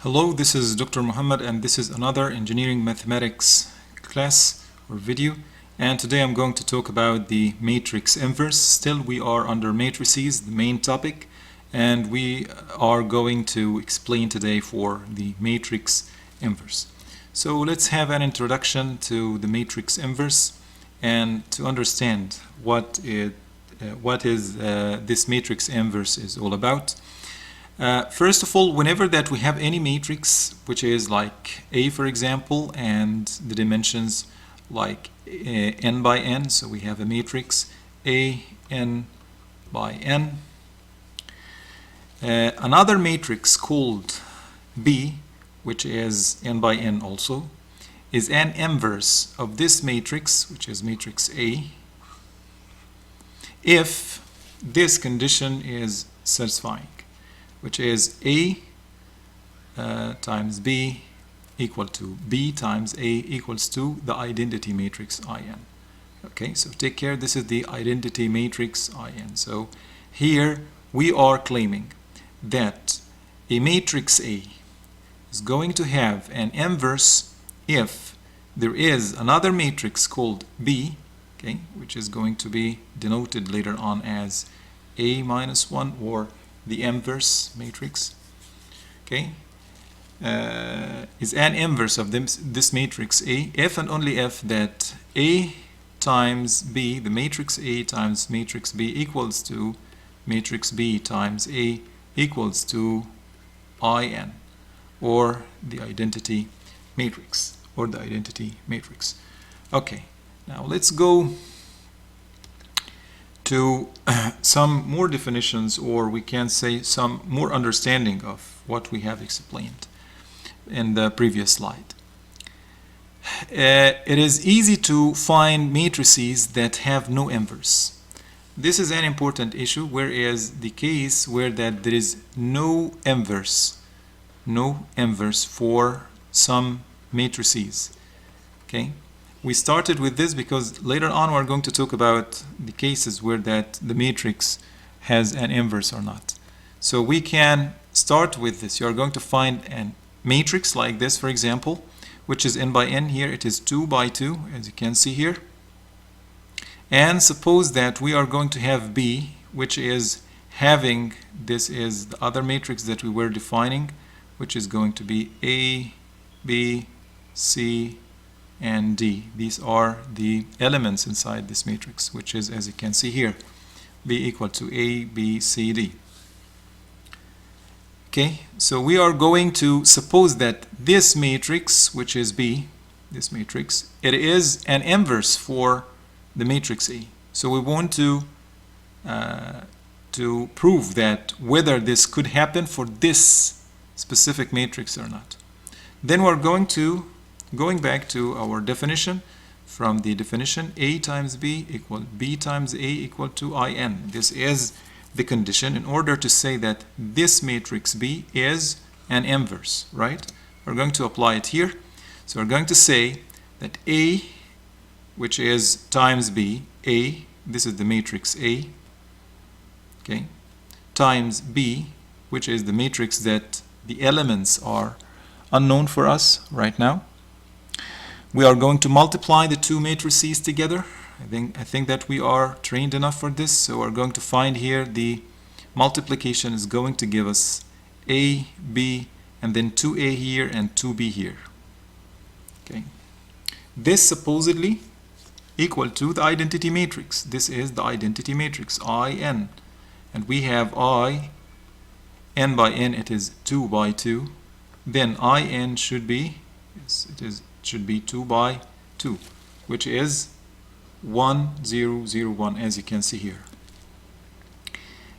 Hello, this is Dr. Muhammad and this is another engineering mathematics class or video, and today I'm going to talk about the matrix inverse. Still we are under matrices, the main topic, and we are going to explain today for the matrix inverse. So let's have an introduction to the matrix inverse and to understand what is this matrix inverse is all about. First of all, whenever that we have any matrix which is like A, for example, and the dimensions like n by n, so we have a matrix A n by n. Another matrix called B, which is n by n also, is an inverse of this matrix, which is matrix A, if this condition is satisfying, which is A times B equal to B times A equals to the identity matrix In. Okay, so take care, this is the identity matrix In. So here we are claiming that a matrix A is going to have an inverse if there is another matrix called B, okay, which is going to be denoted later on as A minus 1 or the inverse matrix, okay, is an inverse of this matrix A if and only if that A times B, the matrix A times matrix B equals to matrix B times A equals to In, or the identity matrix, Okay, now let's go to some more definitions, or we can say some more understanding of what we have explained in the previous slide. It is easy to find matrices that have no inverse. This is an important issue, whereas the case where that there is no inverse for some matrices. Okay, we started with this because later on we're going to talk about the cases where that the matrix has an inverse or not. So we can start with this. You are going to find a matrix like this, for example, which is n by n. Here it is 2 by 2, as you can see here. And suppose that we are going to have B, which is having, this is the other matrix that we were defining, which is going to be A, B, C, and D. These are the elements inside this matrix, which is, as you can see here, B equal to A, B, C, D. Okay, so we are going to suppose that this matrix, which is B, this matrix, it is an inverse for the matrix A. So we want to prove that whether this could happen for this specific matrix or not. Then we're going back to our definition. From the definition, A times B equal B times A equal to In. This is the condition in order to say that this matrix B is an inverse, right? We're going to apply it here. So we're going to say that A, which is times B, A, this is the matrix A, okay, times B, which is the matrix that the elements are unknown for us right now. We are going to multiply the two matrices together. I think that we are trained enough for this. So we're going to find here the multiplication is going to give us A, B, and then 2A here and 2B here. Okay. This supposedly equal to the identity matrix. This is the identity matrix, In. And we have n by n, it is 2 by 2. Then In should be, yes, should be 2 by 2, which is 1, 0, 0, 1, as you can see here.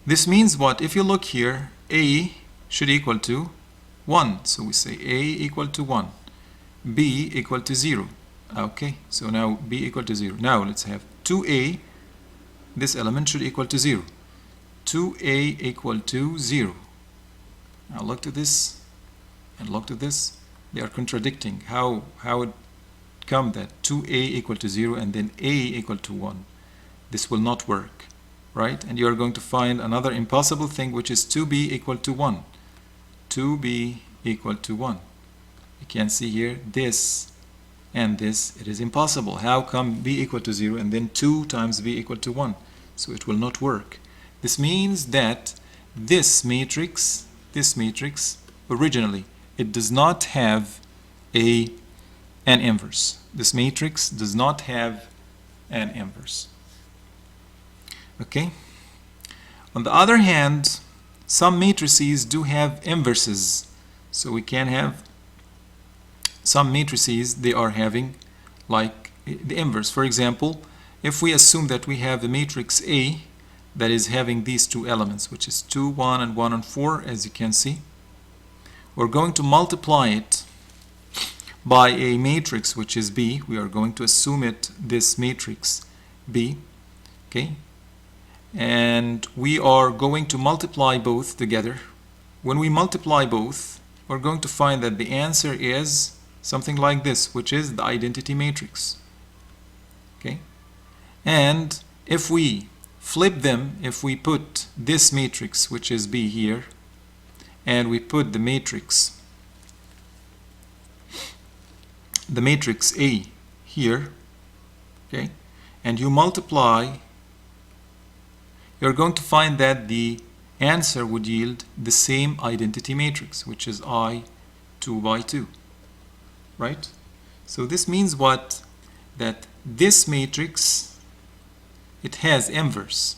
This means what? If you look here, A should equal to 1. So we say A equal to 1, B equal to 0. Okay, so now B equal to 0. Now let's have 2A, this element should equal to 0. 2A equal to 0. Now look to this and look to this. They are contradicting. How it come that 2A equal to 0 and then A equal to 1? This will not work, right? And you are going to find another impossible thing, which is 2B equal to 1. 2B equal to 1. You can see here this and this, it is impossible. How come b equal to 0 and then 2 times b equal to 1? So it will not work. This means that this matrix originally, it does not have an inverse. This matrix does not have an inverse. Okay? On the other hand, some matrices do have inverses. So we can have some matrices, they are having like the inverse. For example, if we assume that we have a matrix A that is having these two elements, which is 2, 1, and 1 and 4, as you can see, we're going to multiply it by a matrix which is B. We are going to assume it this matrix B, okay? And we are going to multiply both together. When we multiply both, we're going to find that the answer is something like this, which is the identity matrix. Okay? And if we flip them, if we put this matrix, which is B here, and we put the matrix A here, okay, and you multiply, you're going to find that the answer would yield the same identity matrix, which is I 2 by 2, right? So this means what? That this matrix, it has inverse,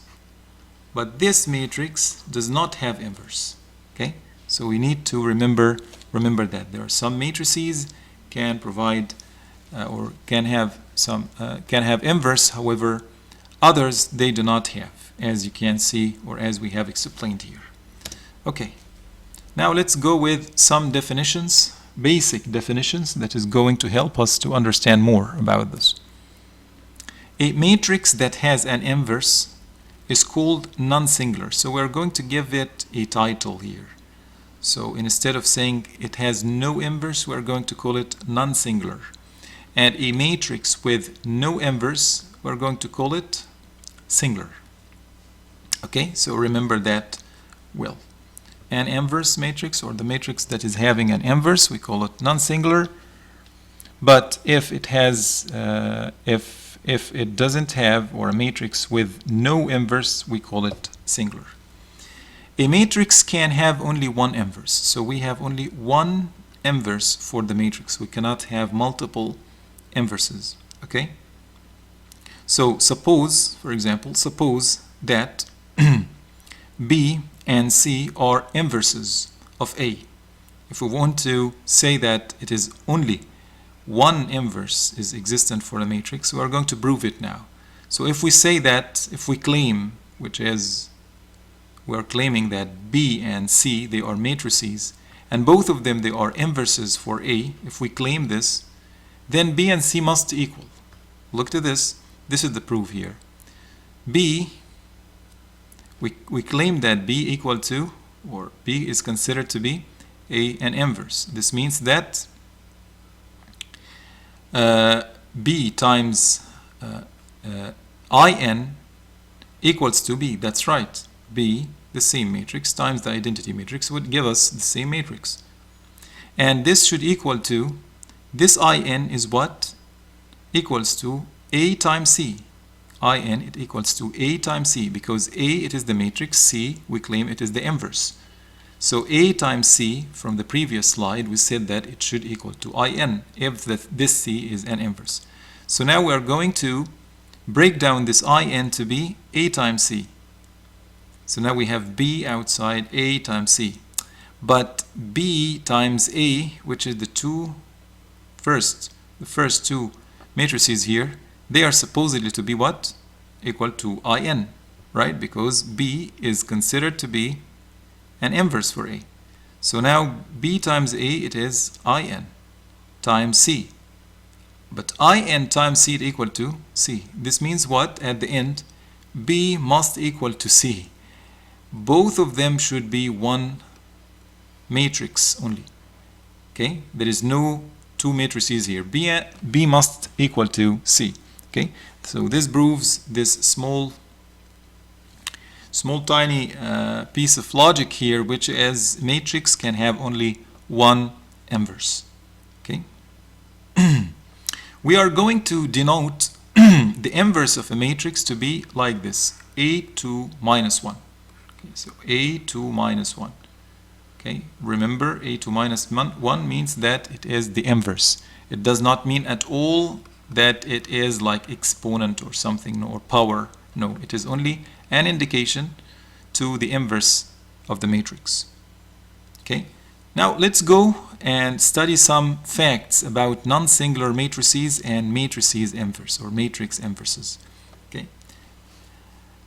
but this matrix does not have inverse, okay? So we need to remember that there are some matrices can provide or can have inverse, however others they do not have, as you can see or as we have explained here. Okay, now let's go with some definitions, basic definitions, that is going to help us to understand more about this. A matrix that has an inverse is called non-singular. So we're going to give it a title here. So instead of saying it has no inverse, we're going to call it non-singular. And a matrix with no inverse, we're going to call it singular. Okay, so remember that well. An inverse matrix, or the matrix that is having an inverse, we call it non-singular. But if it has, if it doesn't have, or a matrix with no inverse, we call it singular. A matrix can have only one inverse. So we have only one inverse for the matrix. We cannot have multiple inverses. Okay? So suppose, for example, suppose that B and C are inverses of A. If we want to say that it is only one inverse is existent for a matrix, we are going to prove it now. So if we say that, if we claim, which is, we are claiming that B and C, they are matrices, and both of them, they are inverses for A. If we claim this, then B and C must equal. Look to this. This is the proof here. B, we claim that B equal to, or B is considered to be an inverse. This means that B times IN equals to B. That's right. B, the same matrix, times the identity matrix would give us the same matrix. And this should equal to, this IN is what? Equals to A times C. IN, it equals to A times C, because A, it is the matrix, C, we claim it is the inverse. So A times C, from the previous slide, we said that it should equal to IN if this C is an inverse. So now we are going to break down this IN to be A times C. So now we have B outside A times C. But B times A, which is the first two matrices here, they are supposedly to be what? Equal to IN, right? Because B is considered to be an inverse for A. So now B times A, it is IN times C. But IN times C is equal to C. This means what? At the end, B must equal to C. Both of them should be one matrix only. Okay? There is no two matrices here. B must equal to C. Okay? So this proves this small tiny piece of logic here, which is matrix can have only one inverse. Okay. We are going to denote the inverse of a matrix to be like this: A2 minus 1. Okay, so A2 minus 1. Okay, remember, A2 minus 1 means that it is the inverse. It does not mean at all that it is like exponent or something, or power. No, it is only an indication to the inverse of the matrix. Okay, now let's go and study some facts about non-singular matrices and matrices inverse, or matrix inverses. Okay.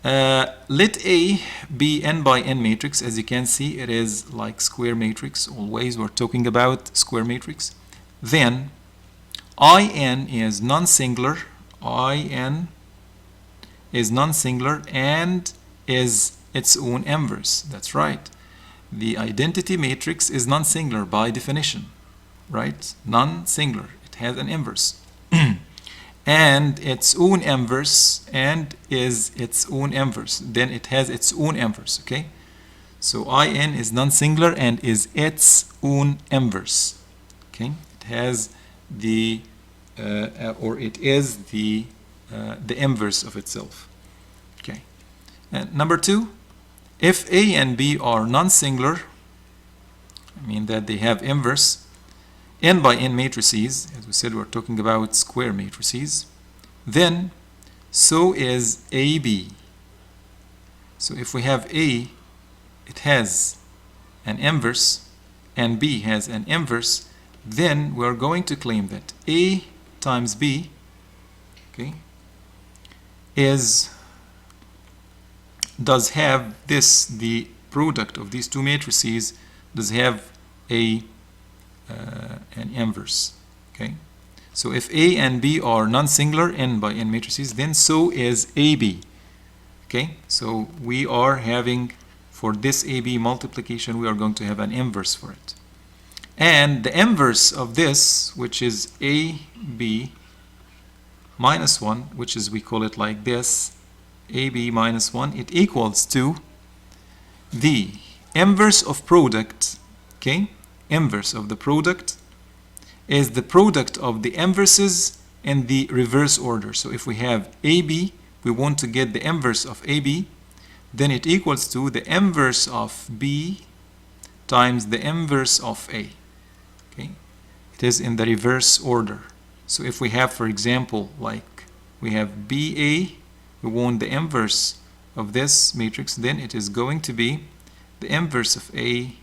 Let A be n by n matrix. As you can see, it is like square matrix. Always we're talking about square matrix. Then In is non-singular. In is non-singular and is its own inverse. That's right. The identity matrix is non-singular by definition, right? Non-singular. It has an inverse. And its own inverse, and is its own inverse. Then it has its own inverse, okay? So In is non-singular and is its own inverse, okay? It has the, or it is the inverse of itself, okay? And number two, if A and B are non-singular, I mean that they have inverse, n by n matrices, as we said, we're talking about square matrices, then so is AB. So if we have A, it has an inverse, and B has an inverse, then we're going to claim that A times B, okay, does have this, the product of these two matrices does have an inverse, okay? So if A and B are non-singular n by n matrices, then so is AB, okay? So we are having, for this AB multiplication, we are going to have an inverse for it. And the inverse of this, which is AB minus 1, which is, we call it like this, AB minus 1, it equals to the inverse of product, okay? Inverse of the product is the product of the inverses in the reverse order. So if we have AB, we want to get the inverse of AB, then it equals to the inverse of B times the inverse of A, okay? It is in the reverse order. So if we have, for example, like we have BA, we want the inverse of this matrix, then it is going to be the inverse of A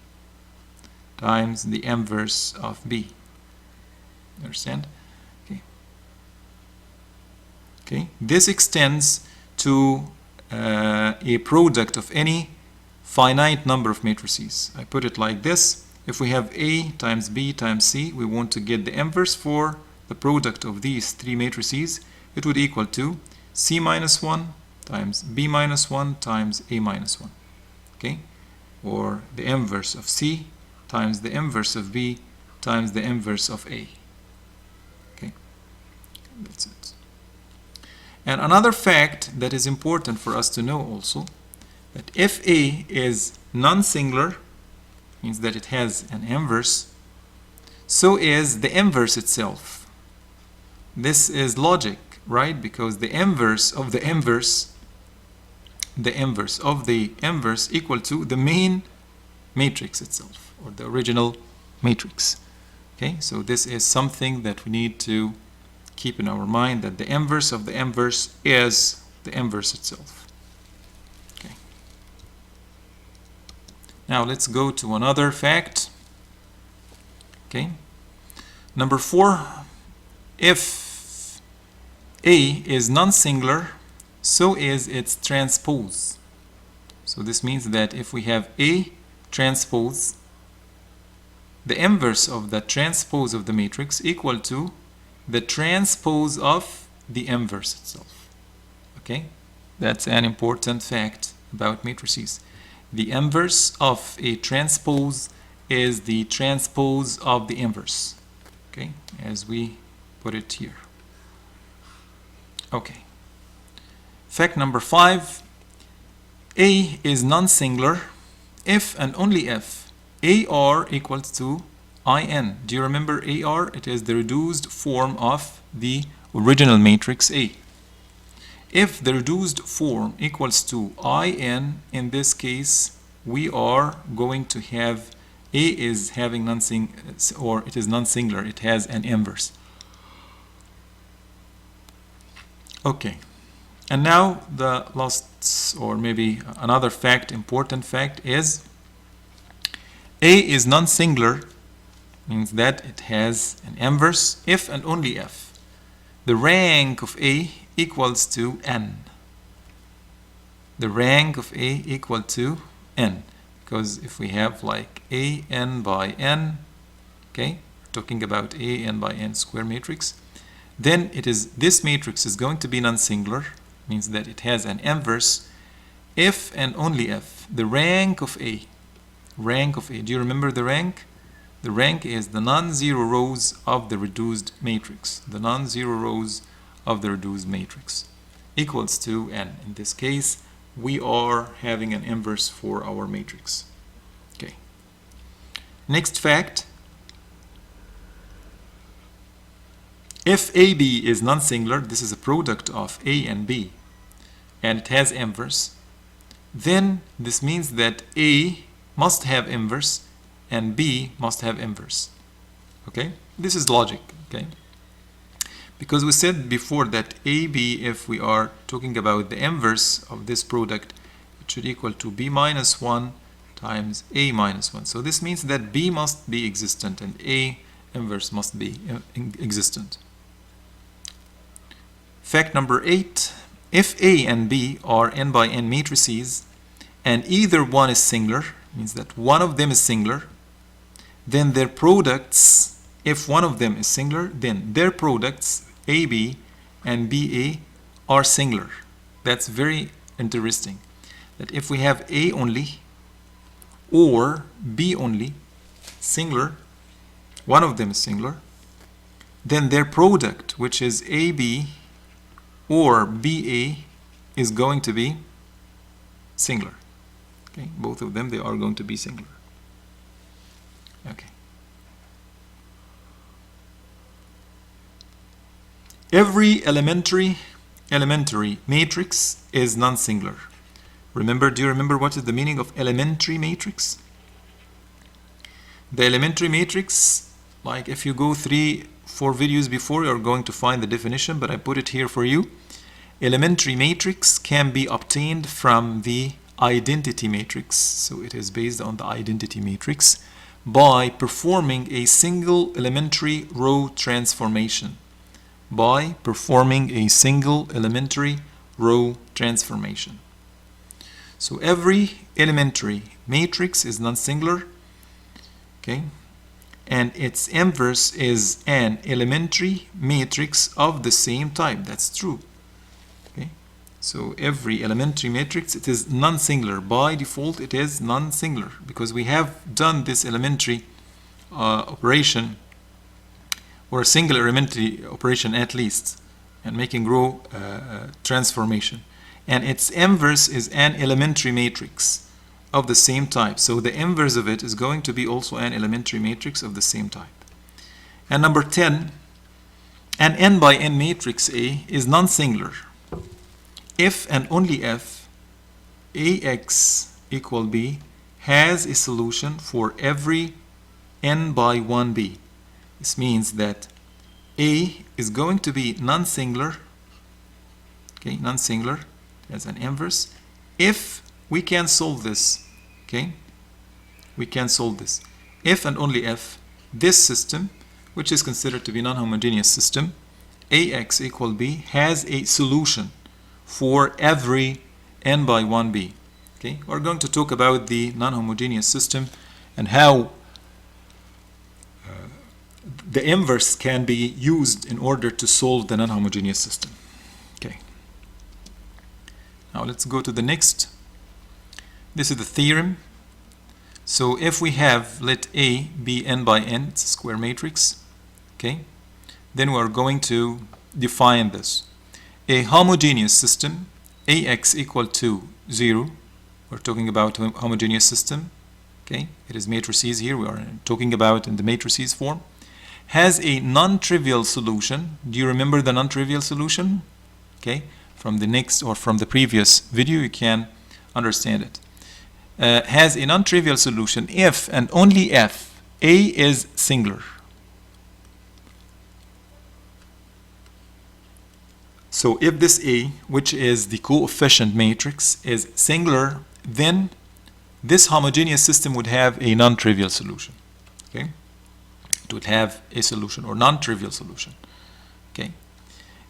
times the inverse of B. Understand? Okay. Okay. This extends to a product of any finite number of matrices. I put it like this. If we have A times B times C, we want to get the inverse for the product of these three matrices. It would equal to C minus 1 times B minus 1 times A minus 1. Okay? Or the inverse of C times the inverse of B times the inverse of A. Okay? That's it. And another fact that is important for us to know also, that if A is non-singular, means that it has an inverse, so is the inverse itself. This is logic, right? Because the inverse of the inverse of the inverse equal to the main matrix itself, or the original matrix. Okay, so this is something that we need to keep in our mind, that the inverse of the inverse is the inverse itself. Okay. Now let's go to another fact. Okay. Number 4, if A is non-singular, so is its transpose. So this means that if we have A transpose, the inverse of the transpose of the matrix equal to the transpose of the inverse itself. Okay? That's an important fact about matrices. The inverse of a transpose is the transpose of the inverse. Okay? As we put it here. Okay. Fact number 5. A is non-singular if and only if AR equals to In. Do you remember AR? It is the reduced form of the original matrix A. If the reduced form equals to in this case, we are going to have A is having or it is non-singular. It has an inverse. Okay. And now the last, or maybe another fact, important fact is A is non-singular, means that it has an inverse if and only if the rank of A equals to n. The rank of A equal to n. Because if we have like A n by n, okay, we're talking about A n by n square matrix, then it is, this matrix is going to be non-singular, means that it has an inverse if and only if the rank of A, do you remember the rank? The rank is the non-zero rows of the reduced matrix. The non-zero rows of the reduced matrix equals to n. In this case, we are having an inverse for our matrix. Okay. Next fact. If AB is non-singular, this is a product of A and B, and it has inverse, then this means that A must have inverse and B must have inverse. Okay? This is logic. Okay? Because we said before that AB, if we are talking about the inverse of this product, it should equal to B minus 1 times A minus 1. So this means that B must be existent and A inverse must be existent. Fact number 8. If A and B are n by n matrices and either one is singular, means that one of them is singular, then their products, if one of them is singular, then their products AB and BA are singular. That's very interesting. That if we have A only or B only, singular, one of them is singular, then their product, which is AB or BA, is going to be singular. Okay, both of them, they are going to be singular. Okay. Every elementary matrix is non-singular. Remember, do you remember what is the meaning of elementary matrix? The elementary matrix, like if you go 3-4 videos before, you are going to find the definition, but I put it here for you. Elementary matrix can be obtained from the identity matrix, so it is based on the identity matrix, by performing a single elementary row transformation. By performing a single elementary row transformation. So every elementary matrix is non-singular, okay, and its inverse is an elementary matrix of the same type. That's true. Okay, so every elementary matrix, it is non-singular. By default, it is non-singular because we have done this elementary operation, or a single elementary operation at least, and making row transformation. And its inverse is an elementary matrix of the same type. So the inverse of it is going to be also an elementary matrix of the same type. And number 10, an n by n matrix A is non-singular if and only if AX equal B has a solution for every n by 1B. This means that A is going to be non-singular, okay, non-singular as an inverse, if we can solve this, okay? We can solve this. If and only if this system, which is considered to be non-homogeneous system, AX equal B, has a solution for every n by 1B. Okay? We're going to talk about the non-homogeneous system and how the inverse can be used in order to solve the non-homogeneous system. Okay. Now let's go to the next. This is the theorem. So if we have, let A be n by n, it's a square matrix, okay, then we are going to define this. A homogeneous system, AX equal to 0, we're talking about a homogeneous system, okay, it is matrices here, we are talking about in the matrices form, has a non-trivial solution. Do you remember the non-trivial solution? Okay, from the next or from the previous video you can understand it. Has a non-trivial solution if and only if A is singular. So if this A, which is the coefficient matrix, is singular, then this homogeneous system would have a non-trivial solution. Okay, it would have a solution or non-trivial solution. Okay,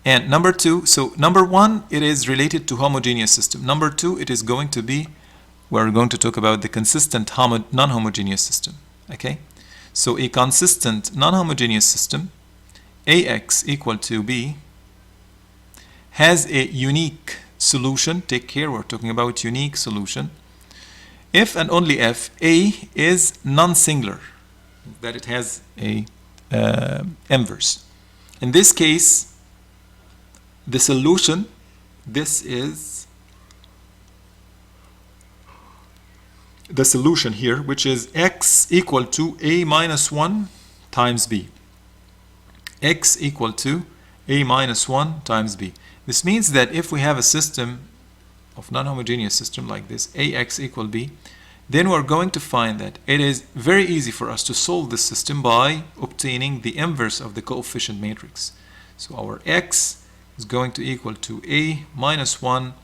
and number two, so number one, it is related to homogeneous system. Number two, it is going to be, we're going to talk about the consistent non-homogeneous system. Okay, so a consistent non-homogeneous system, AX equal to B, has a unique solution. Take care, we're talking about unique solution if and only if A is non-singular, that it has a inverse. In this case, the solution, this is the solution here, which is X equal to A minus 1 times B. X equal to A minus 1 times B. This means that if we have a system of non-homogeneous system like this, AX equal B, then we're going to find that it is very easy for us to solve this system by obtaining the inverse of the coefficient matrix. So our X is going to equal to A minus 1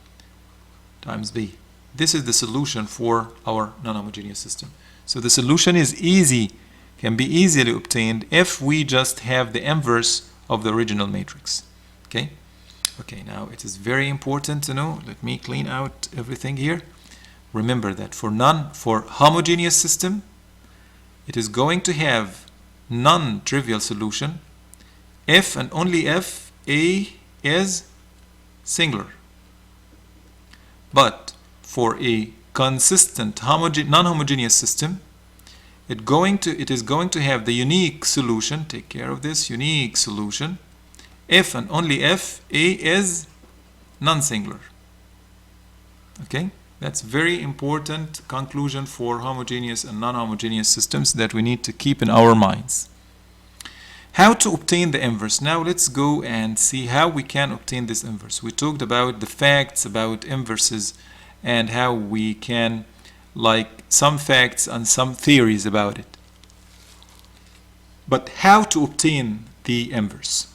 times B. This is the solution for our non-homogeneous system. So the solution is easy, can be easily obtained if we just have the inverse of the original matrix. Okay? Okay, now it is very important to know. Let me clean out everything here. Remember that for homogeneous system, it is going to have non-trivial solution if and only if A is singular. But for a consistent non-homogeneous system, it is going to have the unique solution. Take care of this, unique solution, if and only if A is non-singular. Okay, that's very important conclusion for homogeneous and non-homogeneous systems that we need to keep in our minds. How to obtain the inverse? Now let's go and see how we can obtain this inverse. We talked about the facts about inverses and how we can, like, some facts and some theories about it. But how to obtain the inverse?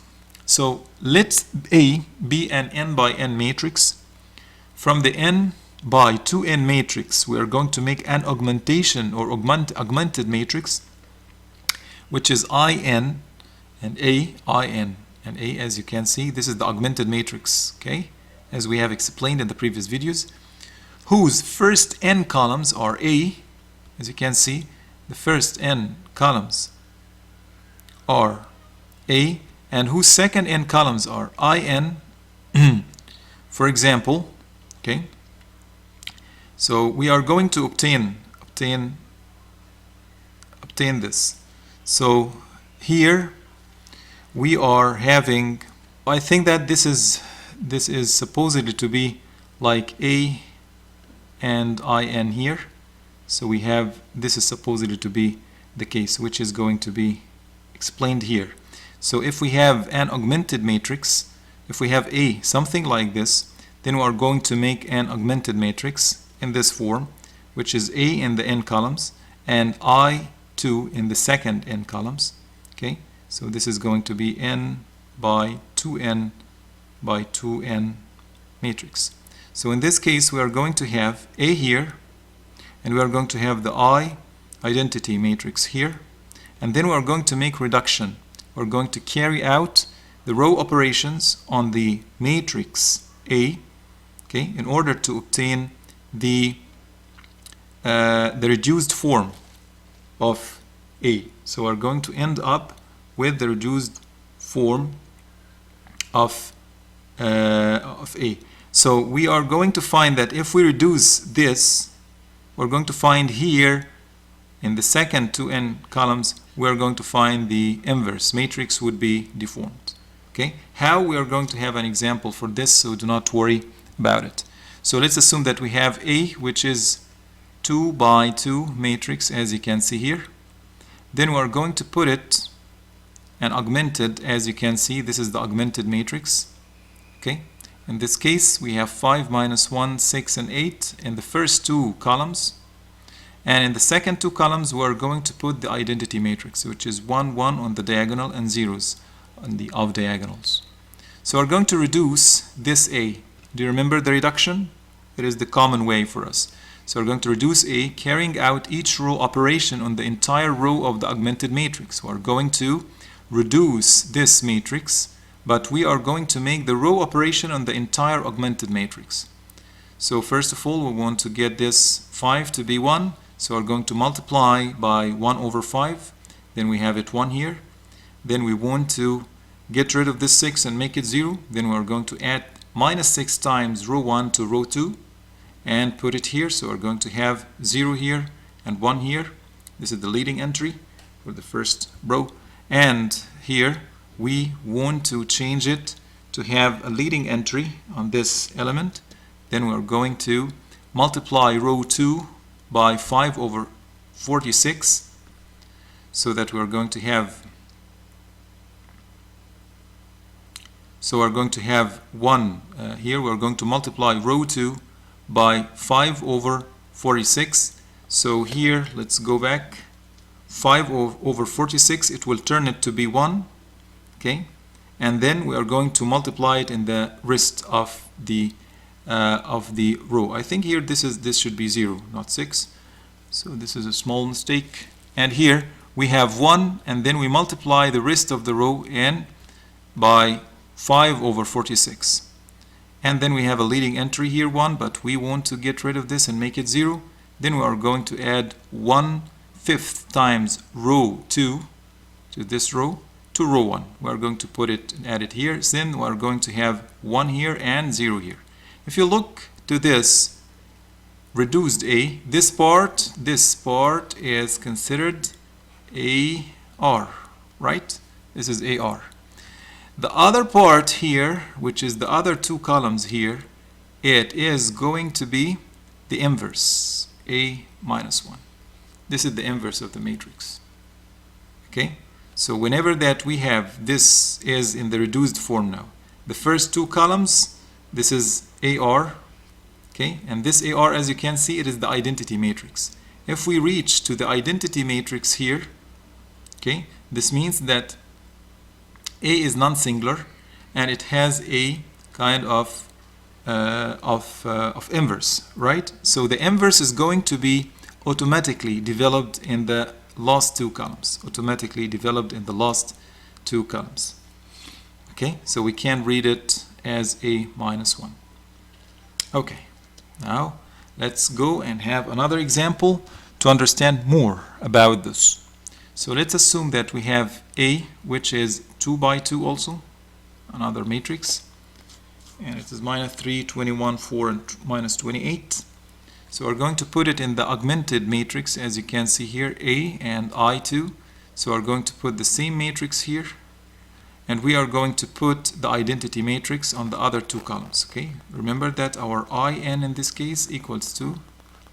So let A be an n by n matrix. From the n by 2n matrix, we are going to make an augmentation or augmented matrix, which is in and A, in and A, as you can see. This is the augmented matrix, okay, as we have explained in the previous videos, whose first n columns are A. As you can see, the first n columns are A, and whose second n columns are in. For example, okay, so we are going to obtain this. So here we are having, I think that this is supposedly to be like A and in here. So we have, this is supposedly to be the case, which is going to be explained here. So if we have an augmented matrix, if we have A, something like this, then we are going to make an augmented matrix in this form, which is A in the n columns and I2 in the second n columns. Okay, so this is going to be n by 2n by 2n matrix. So in this case, we are going to have A here, and we are going to have the I identity matrix here, and then we are going to make reduction. We're going to carry out the row operations on the matrix A, okay, in order to obtain the reduced form of A. So we're going to end up with the reduced form of A. So we are going to find that if we reduce this, we're going to find here in the second 2n columns, we're going to find the inverse matrix would be deformed. Okay, how? We are going to have an example for this, so do not worry about it. So let's assume that we have A, which is 2 by 2 matrix, as you can see here. Then we're going to put it and augmented, as you can see, this is the augmented matrix. Okay, in this case we have 5, minus 1, 6 and 8 in the first two columns, and in the second two columns we're going to put the identity matrix, which is 1, 1 on the diagonal and zeros on the off diagonals. So we're going to reduce this A. Do you remember the reduction? It is the common way for us. So we're going to reduce A, carrying out each row operation on the entire row of the augmented matrix. We're going to reduce this matrix, but we are going to make the row operation on the entire augmented matrix. So first of all, we want to get this 5 to be 1. So we're going to multiply by 1 over 5. Then we have it 1 here. Then we want to get rid of this 6 and make it 0. Then we're going to add minus 6 times row 1 to row 2 and put it here. So we're going to have 0 here and 1 here. This is the leading entry for the first row. And here we want to change it to have a leading entry on this element. Then we're going to multiply row 2 by 5 over 46, so that we're going to have, we're going to have 1 here. We're going to multiply row 2 by 5 over 46. So here, let's go back. 5 over 46, it will turn it to be 1. Okay, and then we are going to multiply it in the rest of the row. I think here this should be 0, not 6. So this is a small mistake. And here we have 1, and then we multiply the rest of the row in by 5 over 46. And then we have a leading entry here 1, but we want to get rid of this and make it 0. Then we are going to add 1/5 times row 2 to this row to row 1. We are going to put it and add it here. Then we are going to have 1 here and 0 here. If you look to this reduced A, this part is considered AR, right? This is AR. The other part here, which is the other two columns here, it is going to be the inverse, A minus 1. This is the inverse of the matrix. Okay, so whenever that we have, this is in the reduced form now. The first two columns, this is AR, okay, and this AR, as you can see, it is the identity matrix. If we reach to the identity matrix here, okay, this means that A is non-singular and it has a kind of inverse, right? So the inverse is going to be automatically developed in the last two columns. Okay, so we can read it as A minus 1. Okay, now let's go and have another example to understand more about this. So let's assume that we have A, which is 2 by 2 also, another matrix, and it is minus 3, 21, 4, and minus 28. So we're going to put it in the augmented matrix, as you can see here, A and I2. So we're going to put the same matrix here, and we are going to put the identity matrix on the other two columns. Okay, remember that our IN in this case equals to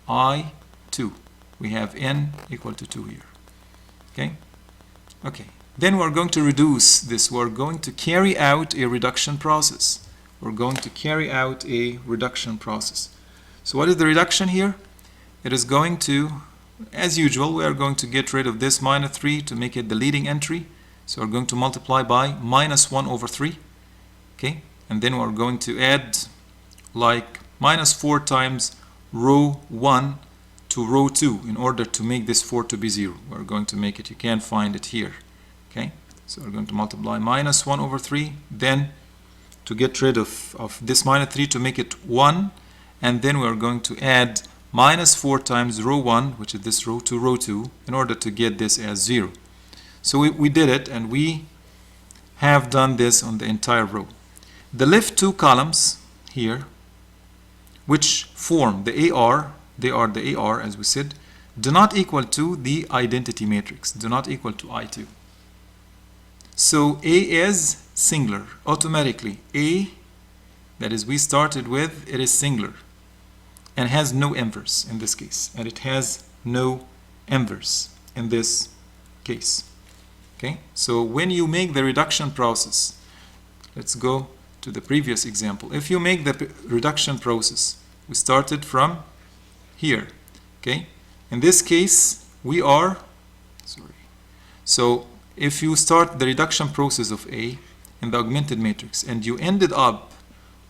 I2. We have N equal to 2 here. Okay. Then we're going to reduce this. We're going to carry out a reduction process. So what is the reduction here? It is going to, as usual, we are going to get rid of this minus 3 to make it the leading entry. So we're going to multiply by minus 1 over 3. Okay, and then we're going to add like minus 4 times row 1 to row 2 in order to make this 4 to be 0. We're going to make it, you can find it here. Okay, so we're going to multiply minus 1 over 3, then to get rid of this minus 3 to make it 1, and then we're going to add minus 4 times row 1, which is this row, to row 2 in order to get this as 0. So we did it, and we have done this on the entire row. The left two columns here, which form the AR, they are the AR as we said, do not equal to the identity matrix, do not equal to I2. So A is singular automatically. A, that is we started with, it is singular. and has no inverse in this case, and it has no inverse in this case. Okay, so when you make the reduction process, let's go to the previous example. If you make the reduction process, we started from here. Okay, in this case we are so if you start the reduction process of A in the augmented matrix and you ended up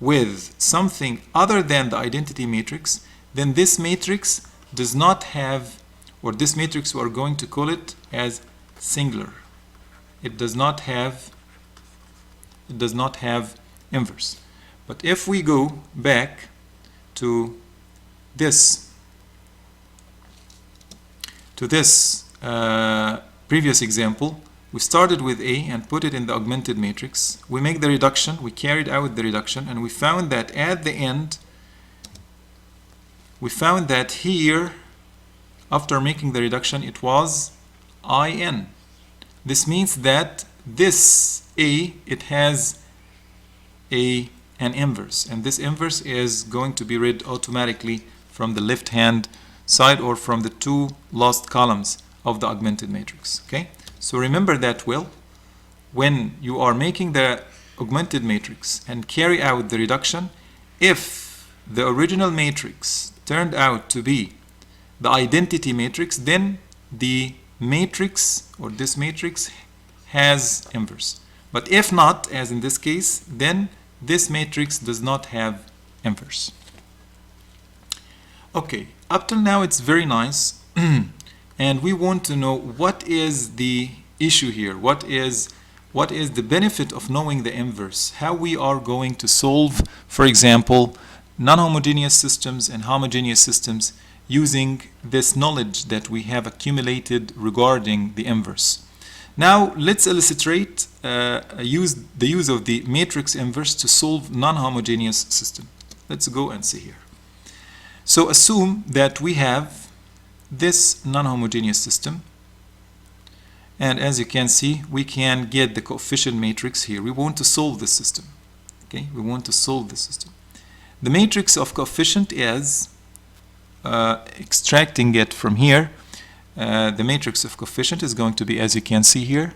with something other than the identity matrix, then this matrix does not have, or this matrix we are going to call it as singular. It does not have inverse. But if we go back to this previous example, we started with A and put it in the augmented matrix. We make the reduction, we carried out the reduction, and we found that at the end, we found that here, after making the reduction, it was In. This means that this A, it has an inverse, and this inverse is going to be read automatically from the left hand side or from the two last columns of the augmented matrix. Okay, so remember that well when you are making the augmented matrix and carry out the reduction. If the original matrix turned out to be the identity matrix, then the matrix or this matrix has inverse. But if not, as in this case, then this matrix does not have inverse. Okay, up till now it's very nice. And we want to know what is the issue here, what is the benefit of knowing the inverse, how we are going to solve, for example, non-homogeneous systems and homogeneous systems using this knowledge that we have accumulated regarding the inverse. Now let's illustrate the use of the matrix inverse to solve non-homogeneous system. Let's go and see here. So assume that we have this non-homogeneous system, and as you can see, we can get the coefficient matrix here. We want to solve this system. Okay, we want to solve this system. The matrix of coefficient is extracting it from here. The matrix of coefficient is going to be, as you can see here,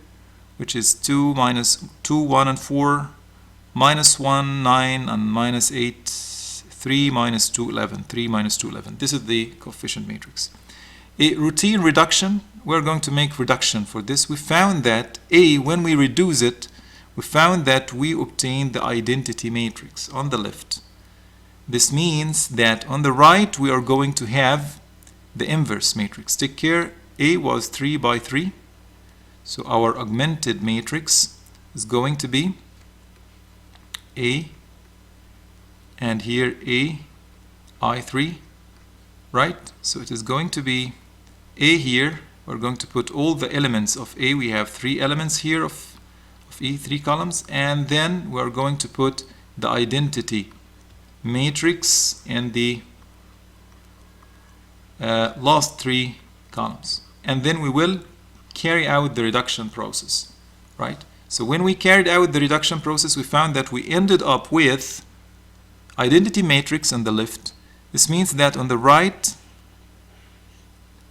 which is 2, minus 2, 1 and 4, minus 1, 9 and minus 8, 3, minus 2, 11, 3, minus 2, 11. This is the coefficient matrix. A routine reduction, we're going to make reduction for this. We found that A, when we reduce it, we found that we obtained the identity matrix on the left. This means that on the right we are going to have the inverse matrix. Take care, A was 3 by 3. So our augmented matrix is going to be A, and here A, I3, right? So it is going to be A here. We're going to put all the elements of A. We have 3 elements here of E, 3 columns, and then we're going to put the identity matrix in the last 3 columns, and then we will carry out the reduction process, right? So when we carried out the reduction process, we found that we ended up with identity matrix on the left. This means that on the right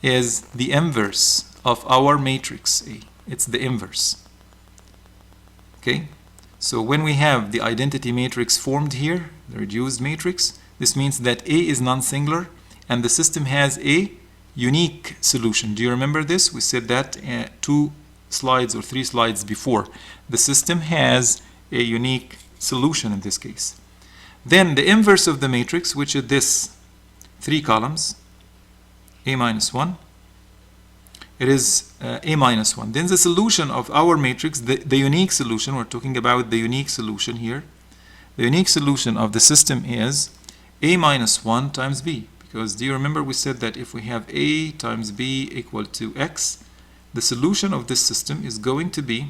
is the inverse of our matrix A. It's the inverse. Okay, so when we have the identity matrix formed here, the reduced matrix, this means that A is non-singular and the system has a unique solution. Do you remember this? We said that 2 slides or 3 slides before. The system has a unique solution in this case. Then the inverse of the matrix, which is this 3 columns, A minus 1, it is A minus 1. Then the solution of our matrix, the unique solution, we're talking about the unique solution here. The unique solution of the system is A minus 1 times B. Because do you remember we said that if we have A times B equal to X, the solution of this system is going to be,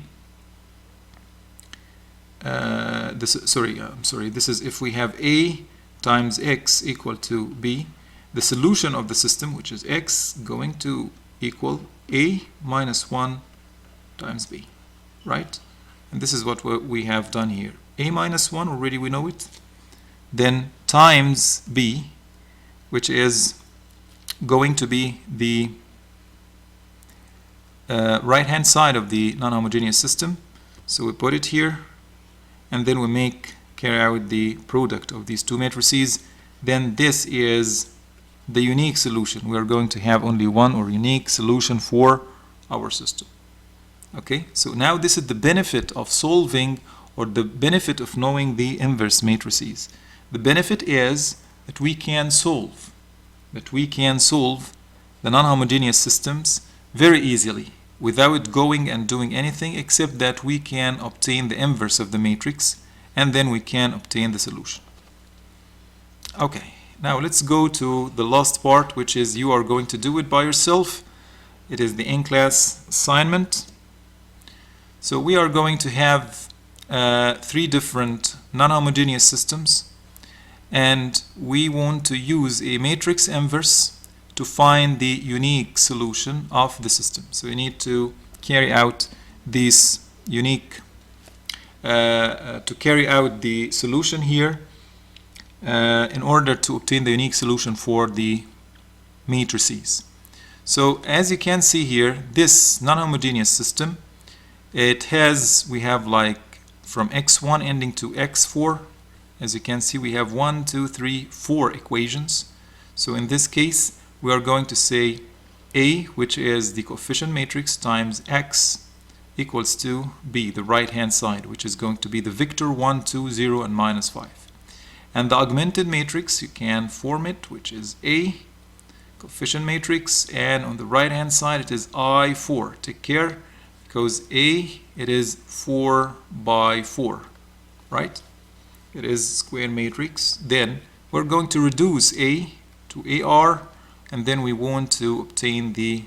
this is if we have A times X equal to B, the solution of the system, which is X, going to equal A minus 1 times B, right? And this is what we have done here. A minus 1, already we know it. Then times B, which is going to be the right hand side of the non-homogeneous system. So we put it here, and then we carry out the product of these two matrices. Then this is the unique solution. We are going to have only one or unique solution for our system. Okay, so now this is the benefit of solving, or the benefit of knowing the inverse matrices. The benefit is that we can solve the non-homogeneous systems very easily without going and doing anything, except that we can obtain the inverse of the matrix, and then we can obtain the solution. Okay, now let's go to the last part, which is you are going to do it by yourself. It is the in-class assignment. So we are going to have 3 different non-homogeneous systems, and we want to use a matrix inverse to find the unique solution of the system. So we need to carry out these unique, to carry out the solution here in order to obtain the unique solution for the matrices. So as you can see here, this non-homogeneous system, we have like from x1 ending to x4. As you can see, we have 1, 2, 3, 4 equations. So in this case, we are going to say A, which is the coefficient matrix, times x equals to B, the right hand side, which is going to be the vector 1, 2, 0, and minus 5. And the augmented matrix, you can form it, which is A, coefficient matrix, and on the right hand side it is I4. Take care, because A, it is 4 by 4, right? It is square matrix. Then we're going to reduce A to AR, and then we want to obtain the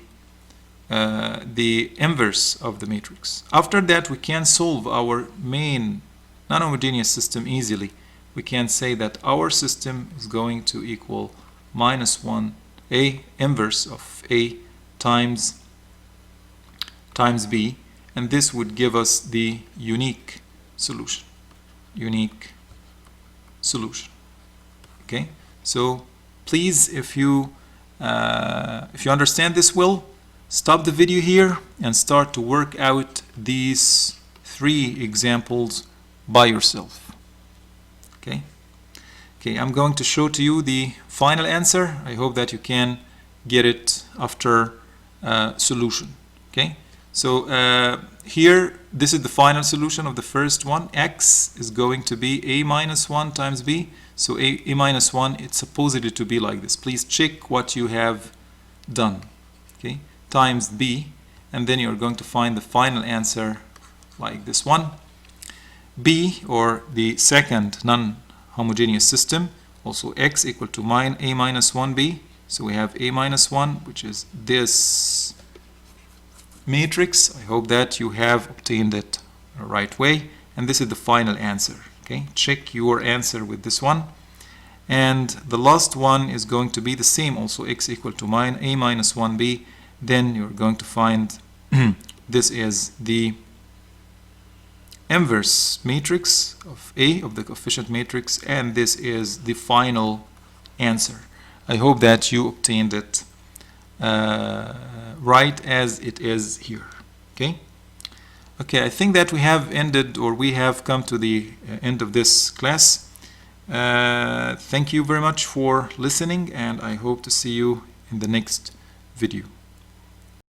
inverse of the matrix. After that, we can solve our main non-homogeneous system easily. We can say that our system is going to equal minus 1 A inverse of A times B, and this would give us the unique solution. Okay, so please, if you understand this well, stop the video here and start to work out these 3 examples by yourself. Okay, I'm going to show to you the final answer. I hope that you can get it after solution. Okay, so here, this is the final solution of the first one. X is going to be A minus 1 times B. So A minus 1, it's supposedly to be like this. Please check what you have done. Okay, times B, and then you're going to find the final answer like this one. B, or the second non-homogeneous system, also X equal to A minus 1B. So we have A minus 1, which is this matrix. I hope that you have obtained it the right way, and this is the final answer. Okay, check your answer with this one. And the last one is going to be the same, also X equal to A minus 1B. Then you're going to find this is the inverse matrix of A, of the coefficient matrix, and this is the final answer. I hope that you obtained it right as it is here. Okay, I think that we have ended, or we have come to the end of this class. Thank you very much for listening, and I hope to see you in the next video.